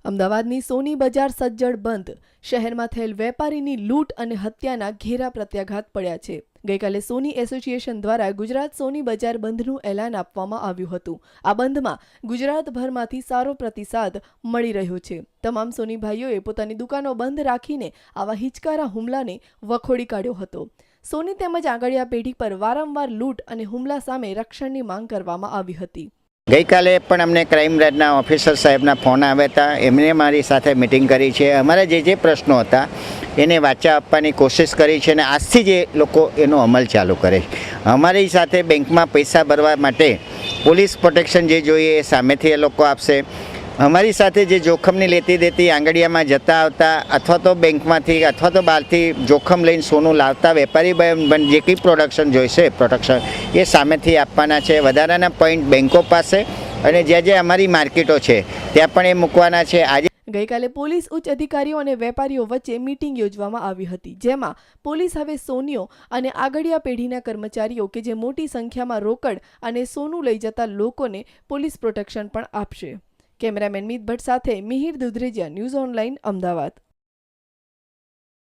અમદાવાદની સોની બજાર સજ્જડ બંધ, શહેરમાં થયેલ વેપારીની લૂંટ અને હત્યાના ઘેરા પ્રત્યાઘાત પડ્યા છે। ગઈકાલે સોની એસોસિએશન દ્વારા ગુજરાત સોની બજાર બંધનું એલાન આપવામાં આવ્યું હતું। આ બંધમાં ગુજરાતભરમાંથી સારો પ્રતિસાદ મળી રહ્યો છે। તમામ સોની ભાઈઓએ પોતાની દુકાનો બંધ રાખીને આવા હિચકારા હુમલાને વખોડી કાઢ્યો હતો। સોની તેમજ આગળિયા પેઢી પર વારંવાર લૂંટ અને હુમલા સામે રક્ષણની માંગ કરવામાં આવી હતી। ગઈકાલે પણ અમને ક્રાઇમ બ્રાન્ચના ઓફિસર સાહેબના ફોન આવ્યા હતા। એમણે મારી સાથે મિટિંગ કરી છે। અમારા જે પ્રશ્નો હતા એને વાચા આપવાની કોશિશ કરી છે અને આજથી જે લોકો એનો અમલ ચાલુ કરે છે। અમારી સાથે બેંકમાં પૈસા ભરવા માટે પોલીસ પ્રોટેક્શન જે જોઈએ એ સામેથી એ લોકો આપશે। અમારી સાથે જે જોખમની લેતી દેતી આંગળીયામાં જતા આવતા અથવા તો બેંકમાંથી અથવા તો બહારથી જોખમ લઈને સોનું લાવતા વેપારી જે કંઈ પ્રોટેક્શન એ સામેથી આપવાના છે। વધારાના પોઈન્ટ બેંકો પાસે અને જ્યાં અમારી માર્કેટો છે ત્યાં પણ એ મૂકવાના છે। આજે ગઈકાલે પોલીસ ઉચ્ચ અધિકારીઓ અને વેપારીઓ વચ્ચે મીટિંગ યોજવામાં આવી હતી, જેમાં પોલીસ હવે સોનીઓ અને આગળિયા પેઢીના કર્મચારીઓ કે જે મોટી સંખ્યામાં રોકડ અને સોનું લઈ જતા લોકોને પોલીસ પ્રોટેક્શન પણ આપશે। કેમેરામેન મિત ભટ્ટ સાથે મિહિર દુધરેજિયા, ન્યૂઝ ઓનલાઈન, અમદાવાદ।